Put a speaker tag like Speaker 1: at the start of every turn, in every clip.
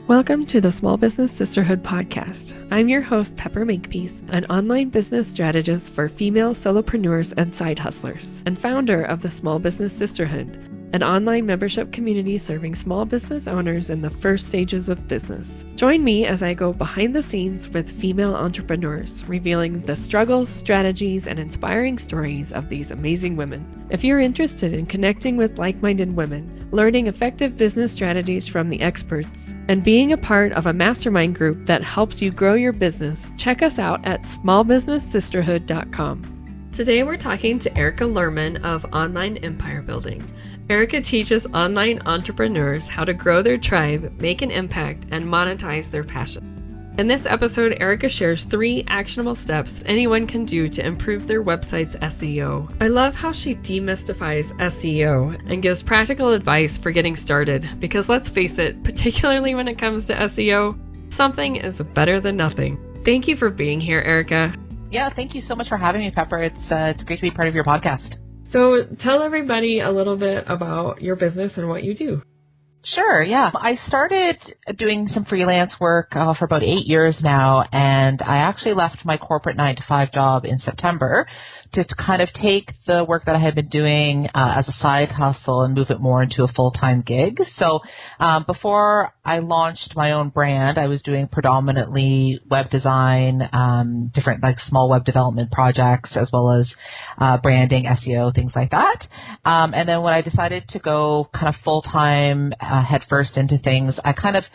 Speaker 1: Welcome to the Small Business Sisterhood podcast. I'm your host, Pepper Makepeace, an online business strategist for female solopreneurs and side hustlers, and founder of the Small Business Sisterhood, an online membership community serving small business owners in the first stages of business. Join me as I go behind the scenes with female entrepreneurs, revealing the struggles, strategies, and inspiring stories of these amazing women. If you're interested in connecting with like-minded women, learning effective business strategies from the experts, and being a part of a mastermind group that helps you grow your business, check us out at smallbusinesssisterhood.com. Today we're talking to Erica Lerman of Online Empire Building. Erica teaches online entrepreneurs how to grow their tribe, make an impact, and monetize their passion. In this episode, Erica shares 3 actionable steps anyone can do to improve their website's SEO. I love how she demystifies SEO and gives practical advice for getting started, because let's face it, particularly when it comes to SEO, something is better than nothing. Thank you for being here, Erica.
Speaker 2: Yeah, thank you so much for having me, Pepper. It's great to be part of your podcast.
Speaker 1: So tell everybody a little bit about your business and what you do.
Speaker 2: Sure, yeah. I started doing some freelance work for about 8 years now, and I actually left my corporate 9-to-5 job in September to kind of take the work that I had been doing as a side hustle and move it more into a full-time gig. So before I launched my own brand, I was doing predominantly web design, different like small web development projects, as well as branding, SEO, things like that. And then when I decided to go kind of full-time headfirst into things, I kind of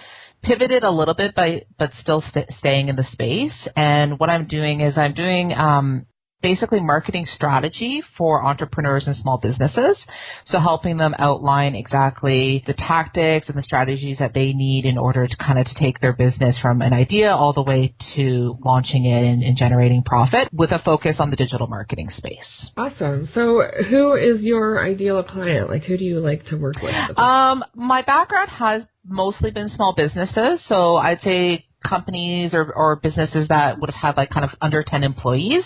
Speaker 2: pivoted a little bit, but still staying in the space. And what I'm doing is I'm doing basically marketing strategy for entrepreneurs and small businesses. So helping them outline exactly the tactics and the strategies that they need in order to kind of take their business from an idea all the way to launching it and generating profit with a focus on the digital marketing space.
Speaker 1: Awesome. So who is your ideal client? Like, who do you like to work with?
Speaker 2: My background has mostly been small businesses. So I'd say companies or businesses that would have had like kind of under 10 employees.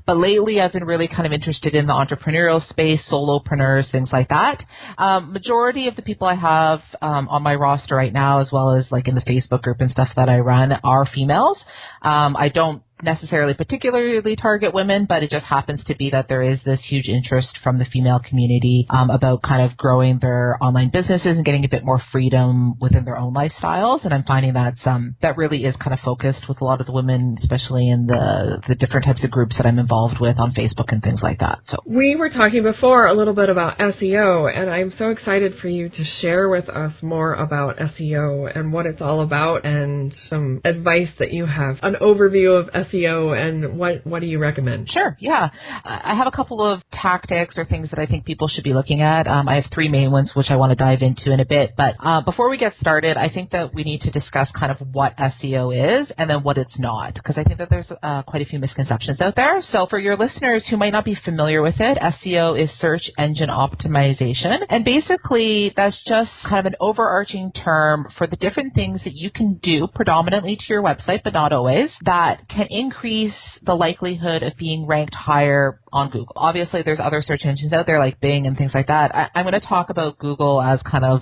Speaker 2: But lately I've been really kind of interested in the entrepreneurial space, solopreneurs, things like that. Majority of the people I have on my roster right now, as well as like in the Facebook group and stuff that I run, are females. I don't necessarily particularly target women, but it just happens to be that there is this huge interest from the female community about kind of growing their online businesses and getting a bit more freedom within their own lifestyles. And I'm finding that that really is kind of focused with a lot of the women, especially in the different types of groups that I'm involved with on Facebook and things like that. So
Speaker 1: we were talking before a little bit about SEO, and I'm so excited for you to share with us more about SEO and what it's all about and some advice that you have, an overview of SEO, and what do you recommend?
Speaker 2: Sure, yeah. I have a couple of tactics or things that I think people should be looking at. I have 3 main ones, which I want to dive into in a bit. But before we get started, I think that we need to discuss kind of what SEO is and then what it's not, because I think that there's quite a few misconceptions out there. So for your listeners who might not be familiar with it, SEO is search engine optimization. And basically, that's just kind of an overarching term for the different things that you can do predominantly to your website, but not always, that can increase the likelihood of being ranked higher on Google. Obviously, there's other search engines out there like Bing and things like that. I'm going to talk about Google as kind of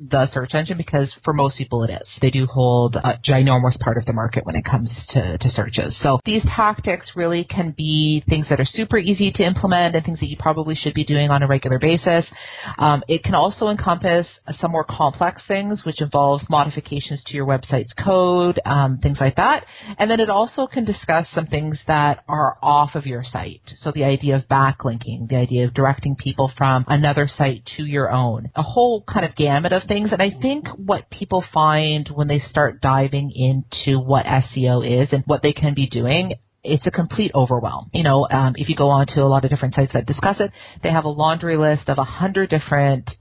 Speaker 2: the search engine because for most people it is. They do hold a ginormous part of the market when it comes to searches. So these tactics really can be things that are super easy to implement and things that you probably should be doing on a regular basis. It can also encompass some more complex things, which involves modifications to your website's code, things like that. And then it also can discuss some things that are off of your site. So the idea of backlinking, the idea of directing people from another site to your own, a whole kind of gamut of things. And I think what people find when they start diving into what SEO is and what they can be doing, it's a complete overwhelm. You know, if you go on to a lot of different sites that discuss it, they have a laundry list of 100 different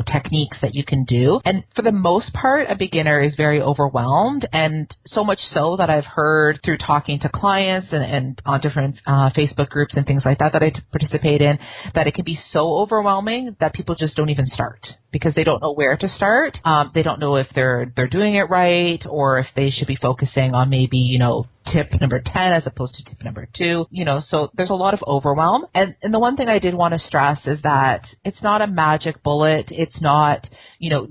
Speaker 2: techniques that you can do. And for the most part, a beginner is very overwhelmed. And so much so that I've heard through talking to clients and on different Facebook groups and things like that I participate in, that it can be so overwhelming that people just don't even start. because they don't know where to start. They don't know if they're doing it right, or if they should be focusing on maybe, tip number 10 as opposed to tip number 2, so there's a lot of overwhelm. And the one thing I did want to stress is that it's not a magic bullet. It's not,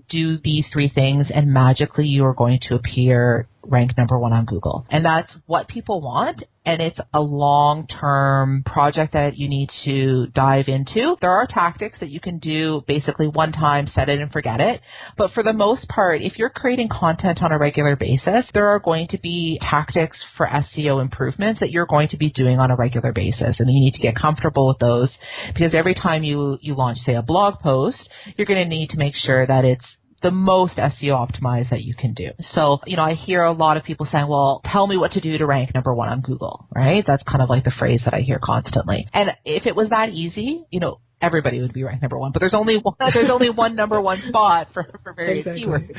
Speaker 2: do these 3 things and magically you are going to appear ranked number 1 on Google. And that's what people want. And it's a long-term project that you need to dive into. There are tactics that you can do basically one time, set it and forget it. But for the most part, if you're creating content on a regular basis, there are going to be tactics for SEO improvements that you're going to be doing on a regular basis. And you need to get comfortable with those, because every time you launch, say, a blog post, you're going to need to make sure that it's the most SEO optimized that you can do. So, I hear a lot of people saying, well, tell me what to do to rank number 1 on Google, right? That's kind of like the phrase that I hear constantly. And if it was that easy, everybody would be ranked number 1, but there's only one number 1 spot for various keywords.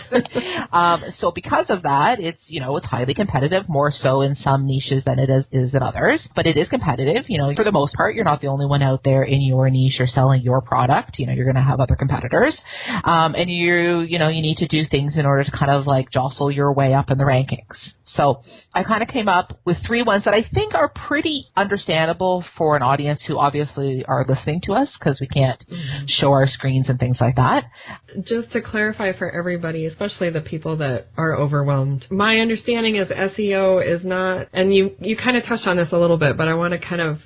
Speaker 2: So because of that, it's highly competitive, more so in some niches than it is in others, but it is competitive. For the most part, you're not the only one out there in your niche or selling your product. You're going to have other competitors. And you need to do things in order to kind of like jostle your way up in the rankings. So I kind of came up with 3 ones that I think are pretty understandable for an audience who obviously are listening to us, because we can't show our screens and things like that.
Speaker 1: Just to clarify for everybody, especially the people that are overwhelmed, my understanding is SEO is not, and you kind of touched on this a little bit, but I want to kind of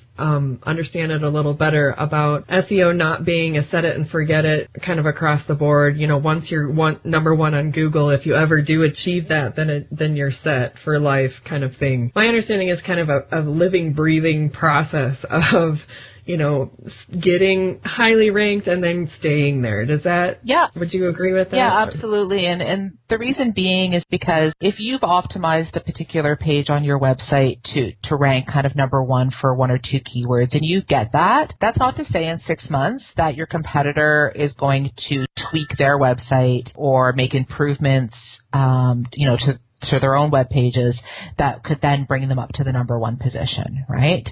Speaker 1: understand it a little better about SEO not being a set it and forget it kind of across the board. Once you're number 1 on Google, if you ever do achieve that, then you're set for life kind of thing. My understanding is kind of a living, breathing process of getting highly ranked and then staying there. Would you agree with that?
Speaker 2: Yeah, absolutely. And the reason being is because if you've optimized a particular page on your website to rank kind of number 1 for 1 or 2 keywords, and you get that, that's not to say in 6 months that your competitor is going to tweak their website or make improvements, to their own web pages that could then bring them up to the number 1 position, right?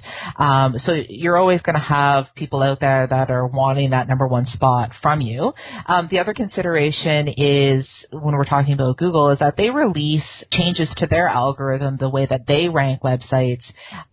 Speaker 2: So you're always going to have people out there that are wanting that number 1 spot from you. The other consideration is, when we're talking about Google, is that they release changes to their algorithm, the way that they rank websites,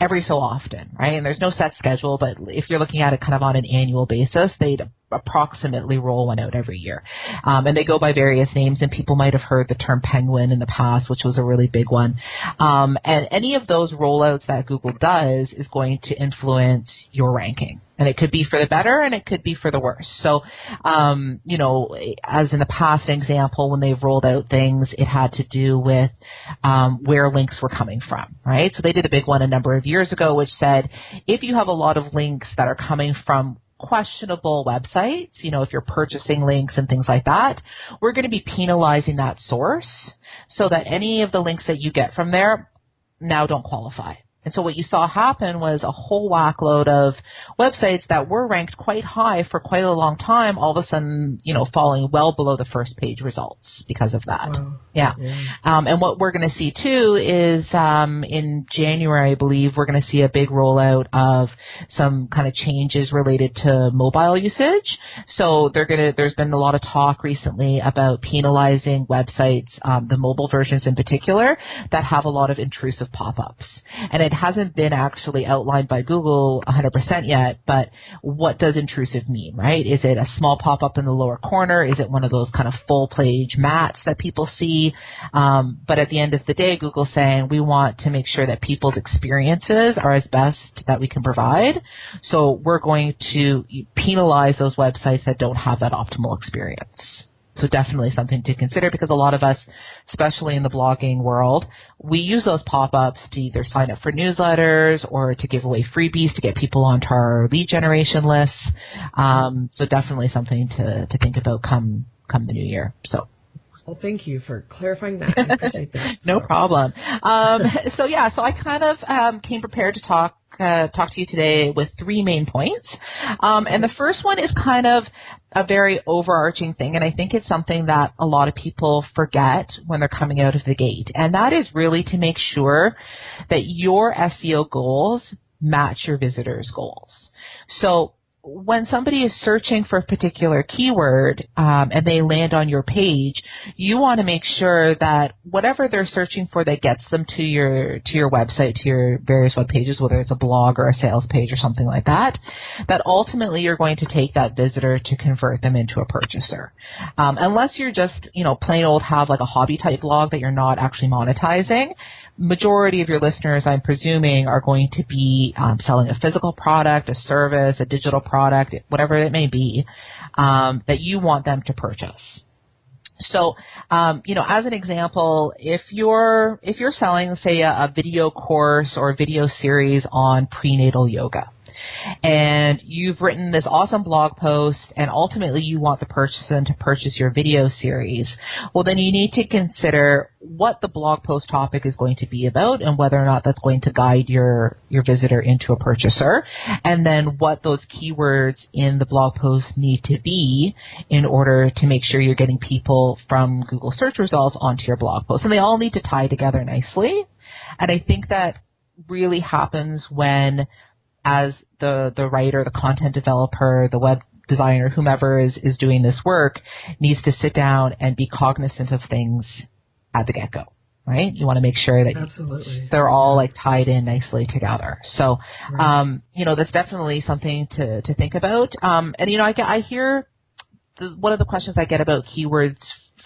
Speaker 2: every so often, right? And there's no set schedule, but if you're looking at it kind of on an annual basis, they'd approximately roll one out every year. And they go by various names, and people might have heard the term penguin in the past, which was a really big one. And any of those rollouts that Google does is going to influence your ranking. And it could be for the better and it could be for the worse. So, as in the past example, when they've rolled out things, it had to do with where links were coming from, right? So they did a big one a number of years ago, which said, if you have a lot of links that are coming from questionable websites, if you're purchasing links and things like that, we're going to be penalizing that source so that any of the links that you get from there now don't qualify. And so what you saw happen was a whole whackload of websites that were ranked quite high for quite a long time, all of a sudden, falling well below the first page results because of that.
Speaker 1: Wow.
Speaker 2: Yeah. And what we're going to see too is in January, I believe, we're going to see a big rollout of some kind of changes related to mobile usage. So there's been a lot of talk recently about penalizing websites, the mobile versions in particular, that have a lot of intrusive pop-ups. And it hasn't been actually outlined by Google 100% yet, but what does intrusive mean, right? Is it a small pop-up in the lower corner? Is it one of those kind of full-page mats that people see? But at the end of the day, Google's saying we want to make sure that people's experiences are as best that we can provide. So we're going to penalize those websites that don't have that optimal experience. So definitely something to consider, because a lot of us, especially in the blogging world, we use those pop-ups to either sign up for newsletters or to give away freebies to get people onto our lead generation lists. So definitely something to think about come the new year. So.
Speaker 1: Well, thank you for clarifying that. I appreciate that.
Speaker 2: No problem. So I kind of came prepared to talk to you today with 3 main points. And the first one is kind of a very overarching thing, and I think it's something that a lot of people forget when they're coming out of the gate. And that is really to make sure that your SEO goals match your visitors' goals. So when somebody is searching for a particular keyword and they land on your page, you want to make sure that whatever they're searching for that gets them to your website, to your various web pages, whether it's a blog or a sales page or something like that, that ultimately you're going to take that visitor to convert them into a purchaser. Unless you're just, plain old have like a hobby type blog that you're not actually monetizing, majority of your listeners, I'm presuming, are going to be selling a physical product, a service, a digital product, whatever it may be, that you want them to purchase. So, as an example, if you're selling, say, a video course or a video series on prenatal yoga, and you've written this awesome blog post and ultimately you want the person to purchase your video series, well, then you need to consider what the blog post topic is going to be about and whether or not that's going to guide your visitor into a purchaser, and then what those keywords in the blog post need to be in order to make sure you're getting people from Google search results onto your blog post. And they all need to tie together nicely. And I think that really happens when, as the writer, the content developer, the web designer, whomever is doing this work, needs to sit down and be cognizant of things at the get-go, right? You want to make sure that they're all like tied in nicely together. So, right. That's definitely something to think about. I hear one of the questions I get about keywords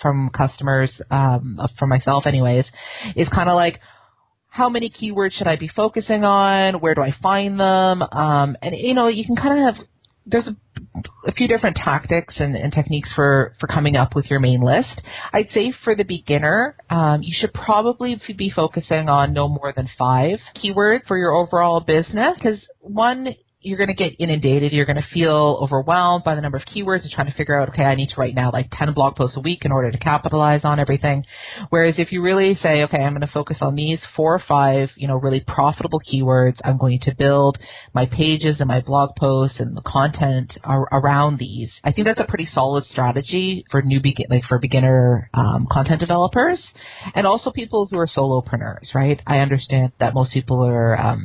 Speaker 2: from customers, from myself anyways, is kind of like, how many keywords should I be focusing on? Where do I find them? You can kind of have, there's a few different tactics and techniques for coming up with your main list. I'd say for the beginner, you should probably be focusing on no more than 5 keywords for your overall business, because one, you're going to get inundated. You're going to feel overwhelmed by the number of keywords and trying to figure out, okay, I need to write now like 10 blog posts a week in order to capitalize on everything. Whereas if you really say, okay, I'm going to focus on these 4 or 5, really profitable keywords, I'm going to build my pages and my blog posts and the content around these. I think that's a pretty solid strategy for for beginner content developers, and also people who are solopreneurs, right? I understand that most people are,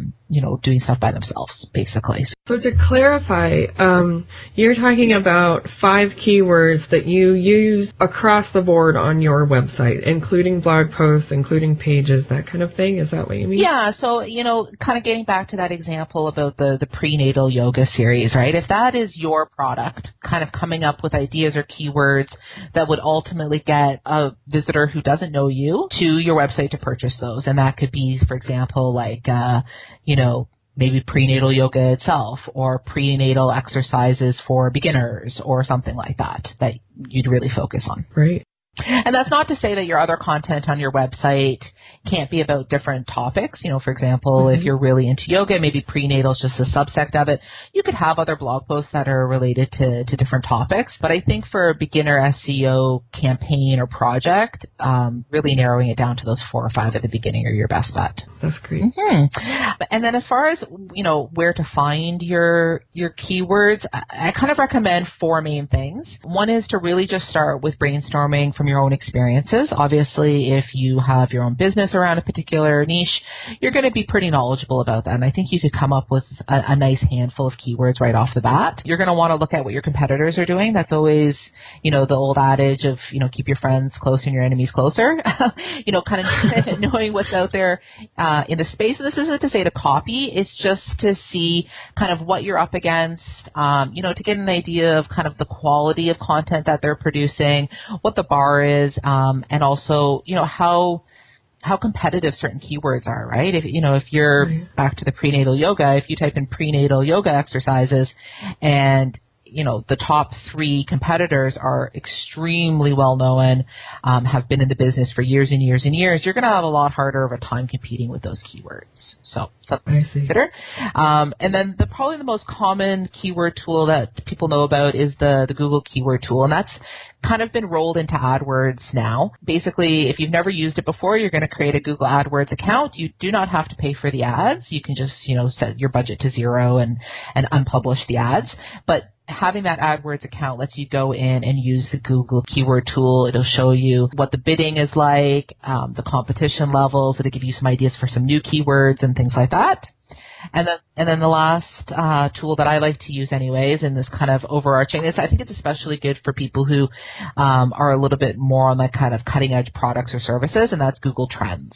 Speaker 2: doing stuff by themselves, basically.
Speaker 1: So to clarify, you're talking about 5 keywords that you use across the board on your website, including blog posts, including pages, that kind of thing? Is that what you mean?
Speaker 2: Yeah, so, kind of getting back to that example about the prenatal yoga series, right? If that is your product, kind of coming up with ideas or keywords that would ultimately get a visitor who doesn't know you to your website to purchase those. And that could be, for example, like, maybe prenatal yoga itself, or prenatal exercises for beginners, or something like that you'd really focus on.
Speaker 1: Right.
Speaker 2: And that's not to say that your other content on your website can't be about different topics. For example, if you're really into yoga, maybe prenatal is just a subsect of it. You could have other blog posts that are related to different topics. But I think for a beginner SEO campaign or project, really narrowing it down to those 4 or 5 at the beginning are your best bet.
Speaker 1: That's great.
Speaker 2: Mm-hmm. And then as far as, where to find your keywords, I kind of recommend 4 main things. One is to really just start with brainstorming from your own experiences. Obviously, if you have your own business around a particular niche, you're going to be pretty knowledgeable about that. And I think you could come up with a nice handful of keywords right off the bat. You're going to want to look at what your competitors are doing. That's always, the old adage of, keep your friends close and your enemies closer. Kind of knowing what's out there in the space. And this isn't to say to copy. It's just to see kind of what you're up against, to get an idea of kind of the quality of content that they're producing, what the bar is, and also, how competitive certain keywords are, right? If you're back to the prenatal yoga, if you type in prenatal yoga exercises and the top 3 competitors are extremely well known, have been in the business for years and years and years, you're going to have a lot harder of a time competing with those keywords. So something to consider. And then probably the most common keyword tool that people know about is the Google keyword tool, and that's kind of been rolled into AdWords now. Basically, if you've never used it before, you're going to create a Google AdWords account. You do not have to pay for the ads. You can just, set your budget to 0 and unpublish the ads. But having that AdWords account lets you go in and use the Google keyword tool. It'll show you what the bidding is like, the competition levels. It'll give you some ideas for some new keywords and things like that. And then the last tool that I like to use anyways, in this kind of overarching, I think it's especially good for people who are a little bit more on the kind of cutting edge products or services, and that's Google Trends.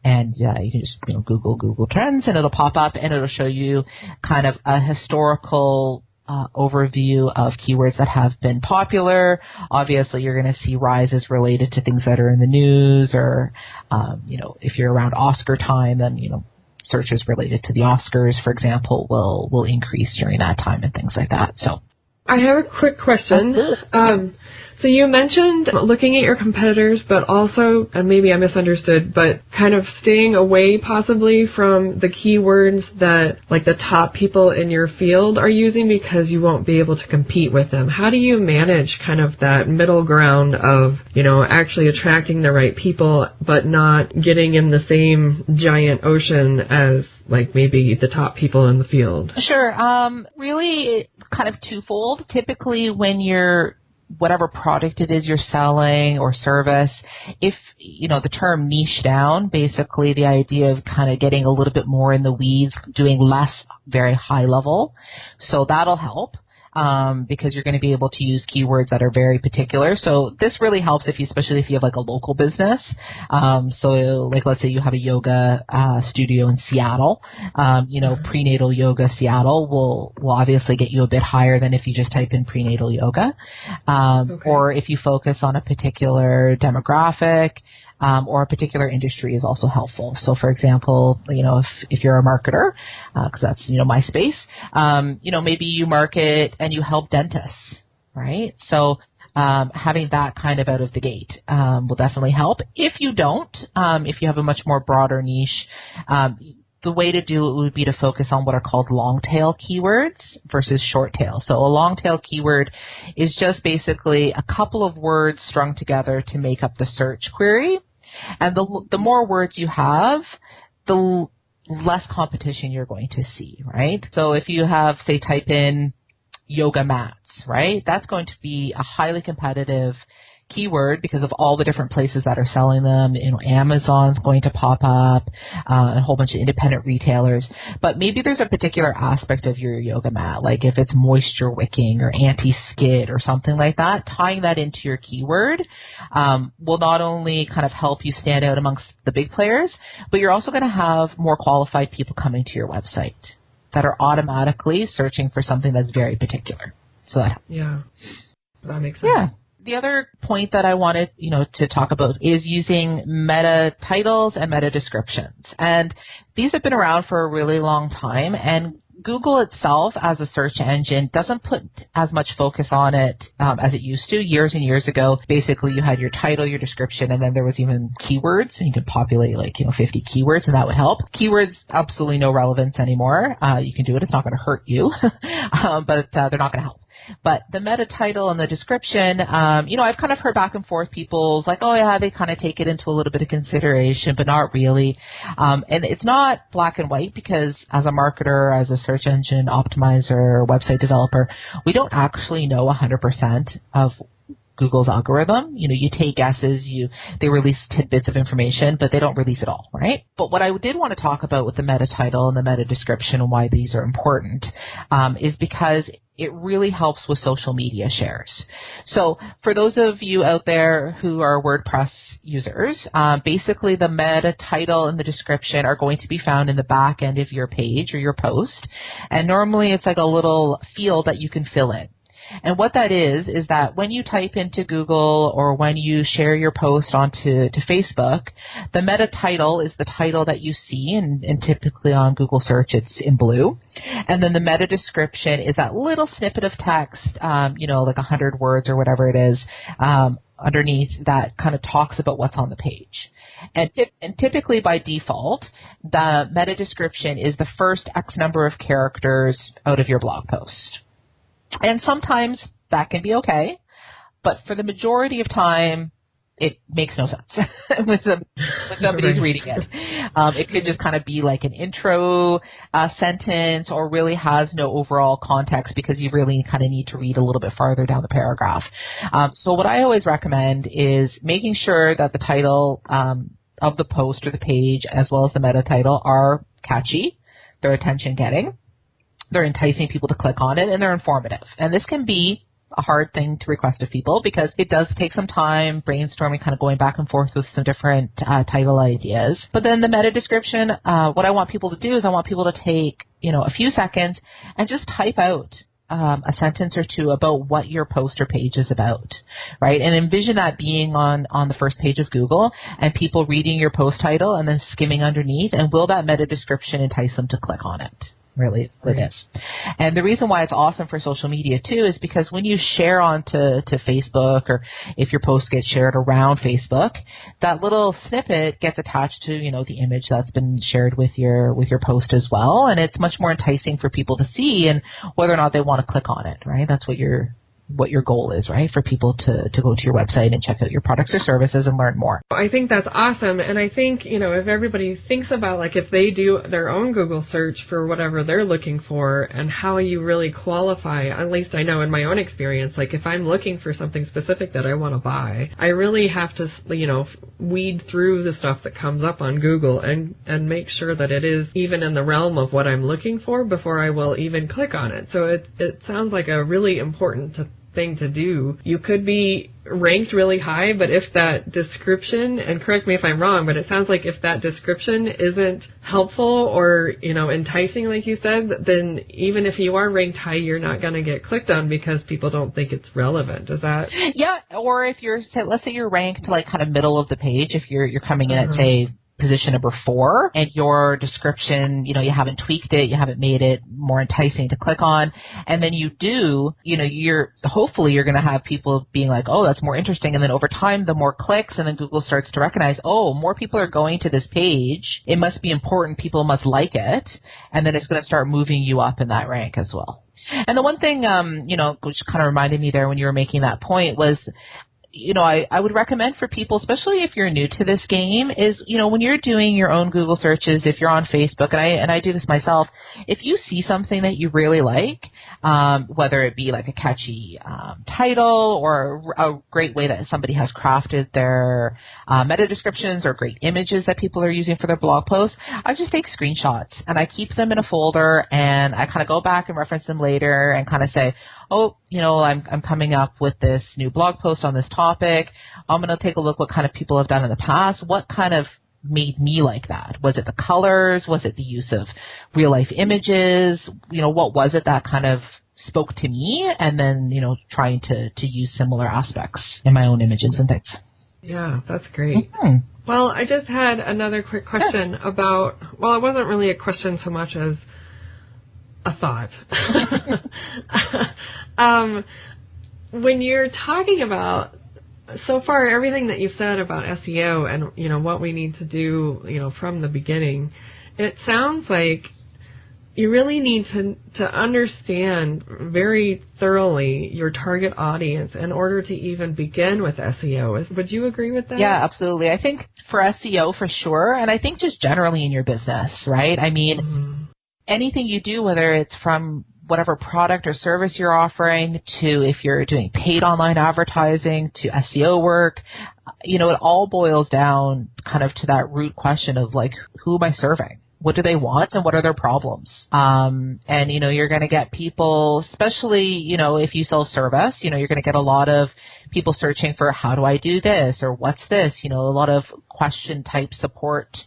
Speaker 2: And you can just Google Trends, and it'll pop up, and it'll show you kind of a historical overview of keywords that have been popular. Obviously, you're going to see rises related to things that are in the news, or if you're around Oscar time, then searches related to the Oscars, for example, will increase during that time and things like that. So
Speaker 1: I have a quick question. So you mentioned looking at your competitors, but also, and maybe I misunderstood, but kind of staying away possibly from the keywords that like the top people in your field are using because you won't be able to compete with them. How do you manage kind of that middle ground of, actually attracting the right people, but not getting in the same giant ocean as like maybe the top people in the field?
Speaker 2: Sure. Really kind of twofold. Typically when you're whatever product it is you're selling or service, if, the term niche down, basically the idea of kind of getting a little bit more in the weeds, doing less very high level. So that'll help. Because you're going to be able to use keywords that are very particular. So this really helps especially if you have like a local business. So like let's say you have a yoga studio in Seattle. Prenatal yoga Seattle will obviously get you a bit higher than if you just type in prenatal yoga. Or if you focus on a particular demographic. Or a particular industry is also helpful. So, for example, if you're a marketer, because that's my space, maybe you market and you help dentists, right? So, having that kind of out of the gate will definitely help. If you don't, if you have a much more broader niche, the way to do it would be to focus on what are called long tail keywords versus short tail. So a long tail keyword is just basically a couple of words strung together to make up the search query. And the more words you have, the less competition you're going to see, right? So if you have, say, type in yoga mats, right? That's going to be a highly competitive keyword because of all the different places that are selling them. Amazon's going to pop up, a whole bunch of independent retailers. But maybe there's a particular aspect of your yoga mat, like if it's moisture wicking or anti-skid or something like that, tying that into your keyword will not only kind of help you stand out amongst the big players, but you're also going to have more qualified people coming to your website that are automatically searching for something that's very particular. So that
Speaker 1: makes sense.
Speaker 2: Yeah. The other point that I wanted, to talk about is using meta titles and meta descriptions. And these have been around for a really long time, and Google itself as a search engine doesn't put as much focus on it as it used to. Years and years ago, basically you had your title, your description, and then there was even keywords, and you could populate 50 keywords, and that would help. Keywords, absolutely no relevance anymore. You can do it. It's not going to hurt you, but they're not going to help. But the meta title and the description, I've kind of heard back and forth. People's like, oh yeah, they kind of take it into a little bit of consideration, but not really. And it's not black and white because as a marketer, as a search engine optimizer, website developer, we don't actually know 100% of Google's algorithm. You take guesses, they release tidbits of information, but they don't release it all, right? But what I did want to talk about with the meta title and the meta description and why these are important is because it really helps with social media shares. So for those of you out there who are WordPress users, basically the meta title and the description are going to be found in the back end of your page or your post. And normally it's like a little field that you can fill in. And what that is that when you type into Google or when you share your post onto Facebook, the meta title is the title that you see, and typically on Google search it's in blue. And then the meta description is that little snippet of text, like 100 words or whatever it is, underneath that kind of talks about what's on the page. And typically by default, the meta description is the first X number of characters out of your blog post. And sometimes that can be okay, but for the majority of time, it makes no sense when somebody's reading it. It could just kind of be like an intro sentence or really has no overall context because you really kind of need to read a little bit farther down the paragraph. So what I always recommend is making sure that the title of the post or the page as well as the meta title are catchy. they're attention getting, they're enticing people to click on it, and they're informative. And this can be a hard thing to request of people because it does take some time, brainstorming, kind of going back and forth with some different title ideas. But then the meta description, what I want people to do is I want people to take, a few seconds and just type out a sentence or two about what your post or page is about, right? And envision that being on the first page of Google and people reading your post title and then skimming underneath, and will that meta description entice them to click on it? Really, it is. And the reason why it's awesome for social media too is because when you share onto Facebook, or if your post gets shared around Facebook, that little snippet gets attached to, the image that's been shared with your post as well. And it's much more enticing for people to see and whether or not they want to click on it, right? That's what your goal is, right? For people to go to your website and check out your products or services and learn more.
Speaker 1: I think that's awesome. And I think, if everybody thinks about if they do their own Google search for whatever they're looking for and how you really qualify, at least I know in my own experience, if I'm looking for something specific that I want to buy, I really have to, weed through the stuff that comes up on Google and make sure that it is even in the realm of what I'm looking for before I will even click on it. So it sounds like a really important thing to do. You could be ranked really high, but if that description, and correct me if I'm wrong, but it sounds like if that description isn't helpful or, enticing, like you said, then even if you are ranked high, you're not going to get clicked on because people don't think it's relevant. Is that?
Speaker 2: Yeah. Or if let's say you're ranked kind of middle of the page, if you're coming in at, say, position number 4, and your description, you haven't tweaked it, you haven't made it more enticing to click on, and then you're hopefully you're going to have people being like, oh, that's more interesting, and then over time, the more clicks, and then Google starts to recognize, oh, more people are going to this page, it must be important, people must like it, and then it's going to start moving you up in that rank as well. And the one thing, which kind of reminded me there when you were making that point was, I would recommend for people, especially if you're new to this game, is, when you're doing your own Google searches, if you're on Facebook, and I do this myself, if you see something that you really like, whether it be a catchy title or a great way that somebody has crafted their meta descriptions or great images that people are using for their blog posts, I just take screenshots and I keep them in a folder and I kind of go back and reference them later and kind of say, oh, I'm coming up with this new blog post on this topic. I'm going to take a look what kind of people have done in the past. What kind of made me like that? Was it the colors? Was it the use of real life images? What was it that kind of spoke to me? And then, trying to use similar aspects in my own images and things.
Speaker 1: Yeah, that's great.
Speaker 2: Mm-hmm.
Speaker 1: Well, I just had another quick question about, it wasn't really a question so much as a thought. When you're talking about, so far, everything that you've said about SEO and, what we need to do, from the beginning, it sounds like you really need to understand very thoroughly your target audience in order to even begin with SEO. Would you agree with that?
Speaker 2: Yeah, absolutely. I think for SEO, for sure, and I think just generally in your business, right? I mean, anything you do, whether it's from whatever product or service you're offering to if you're doing paid online advertising to SEO work, it all boils down kind of to that root question of who am I serving? What do they want and what are their problems? And, you're going to get people, especially, if you sell service, you're going to get a lot of people searching for how do I do this or what's this? A lot of question type support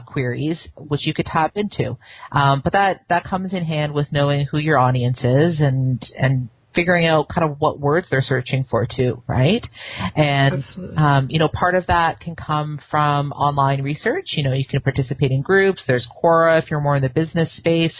Speaker 2: queries, which you could tap into. But that comes in hand with knowing who your audience is and figuring out kind of what words they're searching for too, right? And, part of that can come from online research. You can participate in groups. There's Quora if you're more in the business space,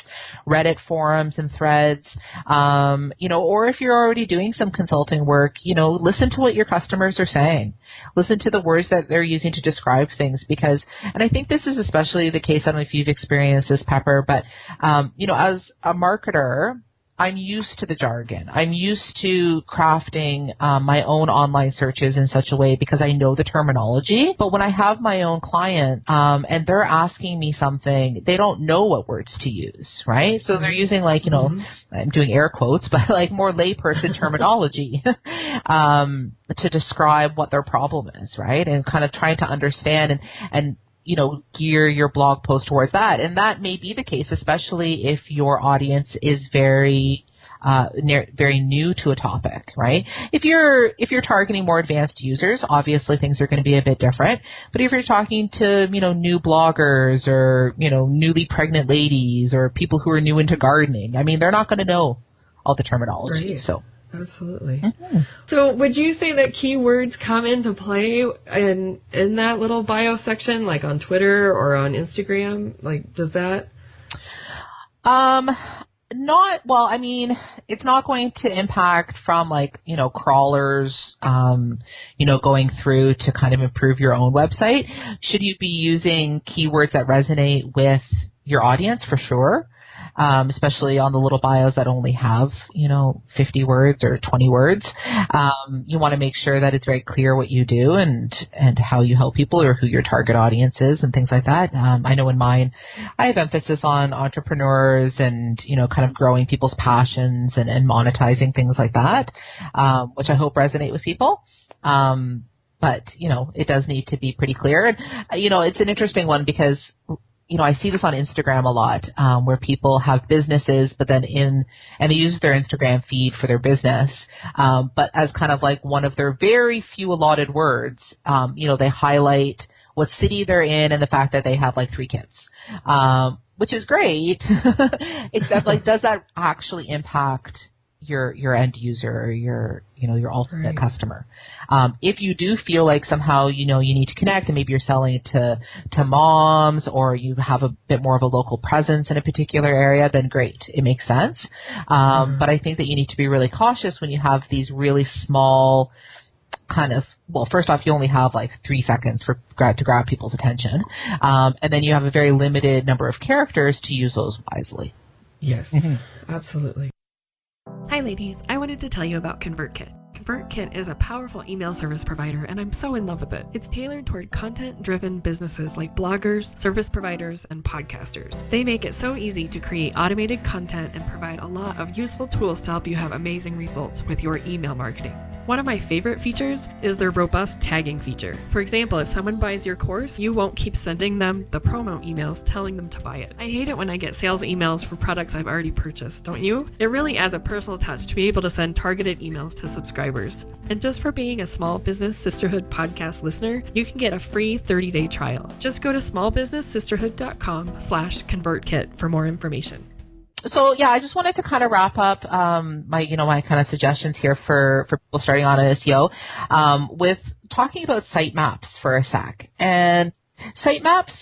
Speaker 2: Reddit forums and threads, or if you're already doing some consulting work, listen to what your customers are saying. Listen to the words that they're using to describe things because, and I think this is especially the case, I don't know if you've experienced this, Pepper, but, as a marketer, I'm used to the jargon. I'm used to crafting my own online searches in such a way because I know the terminology. But when I have my own client and they're asking me something, they don't know what words to use, right? So they're using I'm doing air quotes, but more layperson terminology to describe what their problem is, right? And kind of trying to understand and gear your blog post towards that. And that may be the case, especially if your audience is very new to a topic, right? If you're targeting more advanced users, obviously things are going to be a bit different. But if you're talking to, new bloggers or, newly pregnant ladies or people who are new into gardening, I mean, they're not going to know all the terminology.
Speaker 1: Right.
Speaker 2: So.
Speaker 1: Absolutely. Mm-hmm. So would you say that keywords come into play in that little bio section, like on Twitter or on Instagram? Like, does that?
Speaker 2: It's not going to impact from crawlers, going through to kind of improve your own website. Should you be using keywords that resonate with your audience? For sure. Especially on the little bios that only have, 50 words or 20 words. You want to make sure that it's very clear what you do and how you help people or who your target audience is and things like that. I know in mine, I have emphasis on entrepreneurs and, kind of growing people's passions and monetizing things like that, which I hope resonate with people. But, it does need to be pretty clear. And, it's an interesting one because I see this on Instagram a lot, where people have businesses, but then and they use their Instagram feed for their business, but as kind of like one of their very few allotted words, they highlight what city they're in and the fact that they have 3 kids, which is great, except does that actually impact your end user or your ultimate customer? If you do feel like somehow, you need to connect and maybe you're selling it to moms or you have a bit more of a local presence in a particular area, then great. It makes sense. But I think that you need to be really cautious when you have these really small first off, you only have 3 seconds to grab people's attention. And then you have a very limited number of characters to use those wisely.
Speaker 1: Yes, absolutely. Hi ladies, I wanted to tell you about ConvertKit. ConvertKit is a powerful email service provider, and I'm so in love with it. It's tailored toward content-driven businesses like bloggers, service providers, and podcasters. They make it so easy to create automated content and provide a lot of useful tools to help you have amazing results with your email marketing. One of my favorite features is their robust tagging feature. For example, if someone buys your course, you won't keep sending them the promo emails telling them to buy it. I hate it when I get sales emails for products I've already purchased, don't you? It really adds a personal touch to be able to send targeted emails to subscribers. And just for being a Small Business Sisterhood podcast listener, you can get a free 30-day trial. Just go to smallbusinesssisterhood.com/ConvertKit for more information.
Speaker 2: So yeah, I just wanted to kind of wrap up my kind of suggestions here for people starting on SEO with talking about sitemaps for a sec. And sitemaps,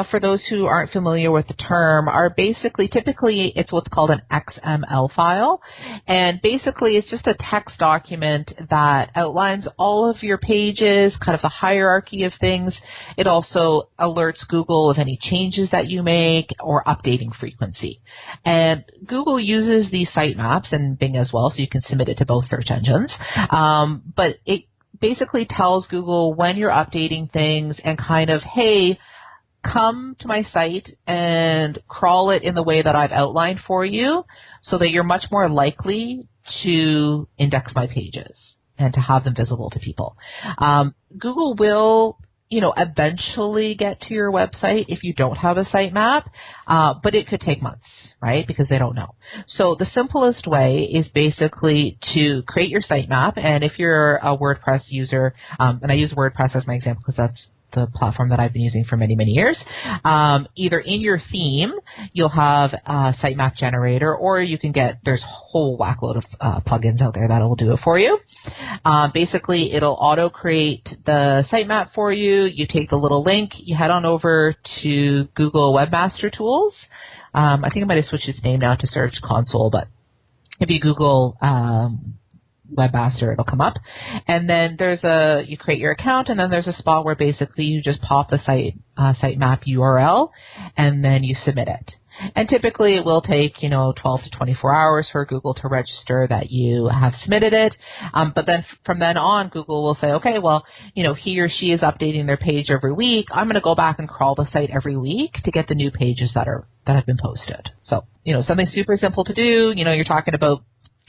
Speaker 2: for those who aren't familiar with the term, are typically it's what's called an XML file. And basically it's just a text document that outlines all of your pages, kind of the hierarchy of things. It also alerts Google of any changes that you make or updating frequency. And Google uses these sitemaps and Bing as well, so you can submit it to both search engines. But it basically tells Google when you're updating things and kind of, hey, come to my site and crawl it in the way that I've outlined for you so that you're much more likely to index my pages and to have them visible to people. Google will, eventually get to your website if you don't have a sitemap, but it could take months, right? Because they don't know. So the simplest way is basically to create your sitemap, and if you're a WordPress user, and I use WordPress as my example because that's the platform that I've been using for many, many years. Either in your theme, you'll have a sitemap generator, or you can there's a whole whackload of plugins out there that will do it for you. Basically, it'll auto-create the sitemap for you. You take the little link, you head on over to Google Webmaster Tools. I think I might have switched its name now to Search Console, but if you Google Webmaster, it'll come up. And then you create your account, and then there's a spot where basically you just pop the sitemap URL, and then you submit it. And typically it will take, 12 to 24 hours for Google to register that you have submitted it. But then from then on, Google will say, okay, well, he or she is updating their page every week. I'm going to go back and crawl the site every week to get the new pages that have been posted. So, something super simple to do. You're talking about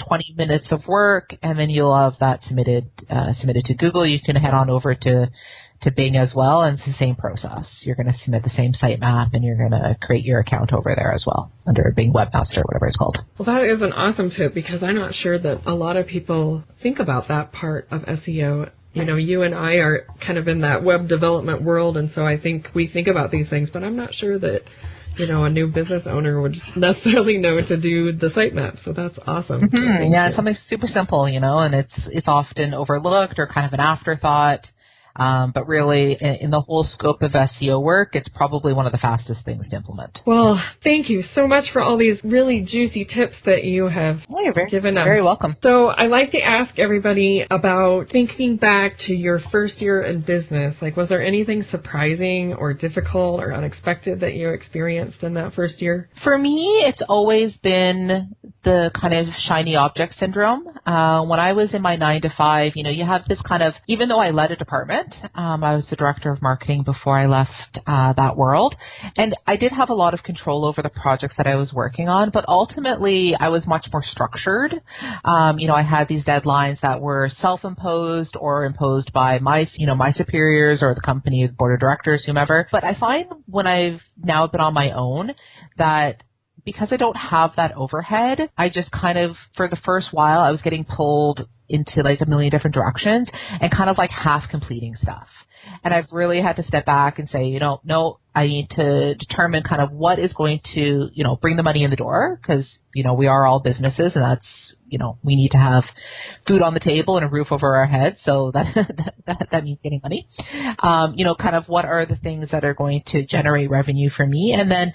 Speaker 2: 20 minutes of work, and then you'll have that submitted to Google. You can head on over to to Bing as well, and it's the same process. You're going to submit the same sitemap, and you're going to create your account over there as well under Bing Webmaster, whatever it's called.
Speaker 1: Well, that is an awesome tip because I'm not sure that a lot of people think about that part of SEO. You know, you and I are kind of in that web development world, and so I think we think about these things, but I'm not sure that, you know, a new business owner would necessarily know to do the sitemap. So that's awesome.
Speaker 2: Mm-hmm. Yeah, it's something super simple, you know, and it's often overlooked or kind of an afterthought. But really, in the whole scope of SEO work, it's probably one of the fastest things to implement.
Speaker 1: Well, thank you so much for all these really juicy tips that you have given us.
Speaker 2: Very welcome.
Speaker 1: So I like to ask everybody about thinking back to your first year in business. Like, was there anything surprising or difficult or unexpected that you experienced in that first year?
Speaker 2: For me, it's always been the kind of shiny object syndrome. When I was in my 9-to-5, you know, you have this kind of, even though I led a department, I was the director of marketing before I left that world. And I did have a lot of control over the projects that I was working on, but ultimately I was much more structured. You know, I had these deadlines that were self-imposed or imposed by my superiors or the company, the board of directors, whomever. But I find when I've now been on my own that because I don't have that overhead, I just kind of, for the first while, I was getting pulled into like a million different directions and kind of like half completing stuff. And I've really had to step back and say, you know, no, I need to determine kind of what is going to, you know, bring the money in the door because, you know, we are all businesses and that's, you know, we need to have food on the table and a roof over our heads. So that means getting money. You know, kind of what are the things that are going to generate revenue for me? And then,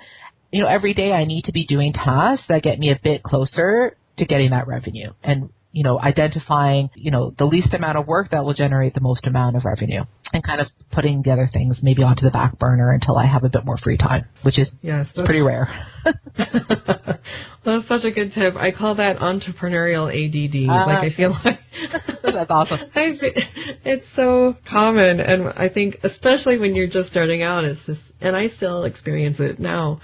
Speaker 2: you know, every day I need to be doing tasks that get me a bit closer to getting that revenue and, you know, identifying, you know, the least amount of work that will generate the most amount of revenue and kind of putting the other things maybe onto the back burner until I have a bit more free time, which is pretty rare.
Speaker 1: That's such a good tip. I call that entrepreneurial ADD. Like, I feel like
Speaker 2: that's awesome.
Speaker 1: It's so common, and I think especially when you're just starting out, it's just, and I still experience it now,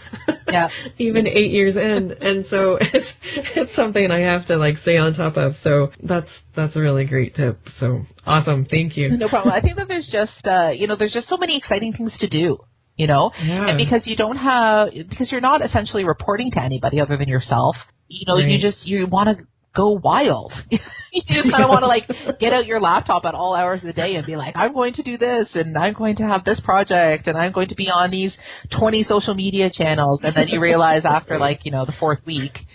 Speaker 1: even 8 years in, and so it's something I have to like stay on top of. So that's a really great tip. So awesome, thank you.
Speaker 2: No problem. I think that there's just there's just so many exciting things to do. You know, and because you're not essentially reporting to anybody other than yourself, you know, you want to go wild. You just kind of want to like get out your laptop at all hours of the day and be like, I'm going to do this and I'm going to have this project and I'm going to be on these 20 social media channels. And then you realize after like, you know, the fourth week,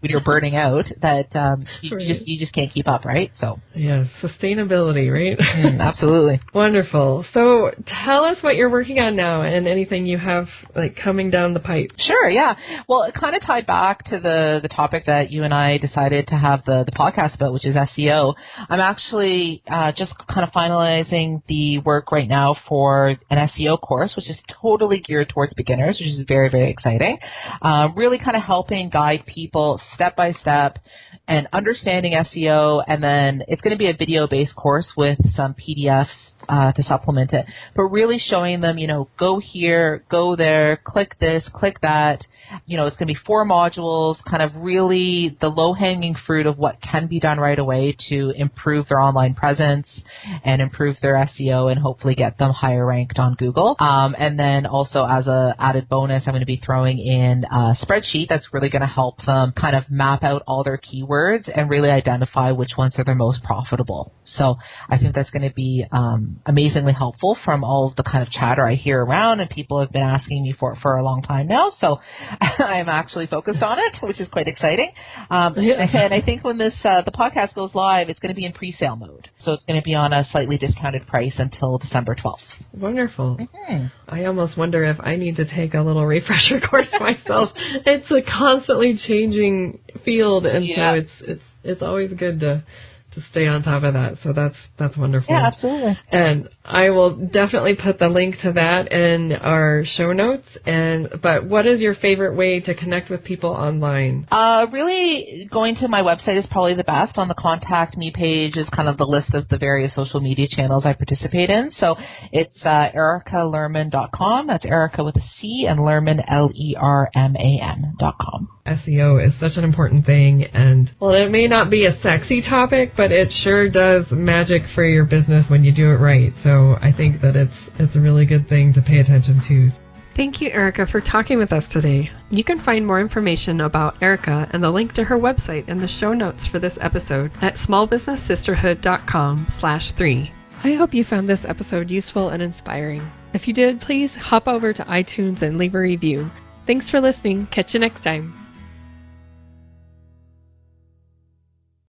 Speaker 2: when you're burning out, that you just can't keep up, right? So
Speaker 1: yes, sustainability, right?
Speaker 2: Absolutely.
Speaker 1: Wonderful. So tell us what you're working on now and anything you have like coming down the pipe.
Speaker 2: Sure, yeah. Well, it kind of tied back to the topic that you and I decided to have the podcast about, which is SEO. I'm actually just kind of finalizing the work right now for an SEO course, which is totally geared towards beginners, which is very, very exciting. Really kind of helping guide people step by step and understanding SEO, and then it's going to be a video-based course with some PDFs to supplement it, but really showing them, you know, go here, go there, click this, click that. You know, it's going to be 4 modules, kind of really the low-hanging fruit of what can be done right away to improve their online presence and improve their SEO and hopefully get them higher ranked on Google. And then also as a added bonus, I'm going to be throwing in a spreadsheet that's really going to help them kind of map out all their keywords and really identify which ones are their most profitable. So I think that's going to be amazingly helpful from all of the kind of chatter I hear around, and people have been asking me for it for a long time now. So I'm actually focused on it, which is quite exciting. And I think when the podcast goes live, it's going to be in pre-sale mode. So it's going to be on a slightly discounted price until December 12th.
Speaker 1: Wonderful. Mm-hmm. I almost wonder if I need to take a little refresher course myself. It's a constantly changing field, and so it's always good to stay on top of that. So that's wonderful.
Speaker 2: Yeah, absolutely.
Speaker 1: And I will definitely put the link to that in our show notes. But what is your favorite way to connect with people online?
Speaker 2: Really going to my website is probably the best. On the Contact Me page is kind of the list of the various social media channels I participate in. So it's ericalerman.com. That's Erica with a C, and Lerman, Lerman.com.
Speaker 1: SEO is such an important thing, and well, it may not be a sexy topic, but it sure does magic for your business when you do it right. So I think that it's a really good thing to pay attention to. Thank you, Erica, for talking with us today. You can find more information about Erica and the link to her website in the show notes for this episode at smallbusinesssisterhood.com/3. I hope you found this episode useful and inspiring. If you did, please hop over to iTunes and leave a review. Thanks for listening. Catch you next time.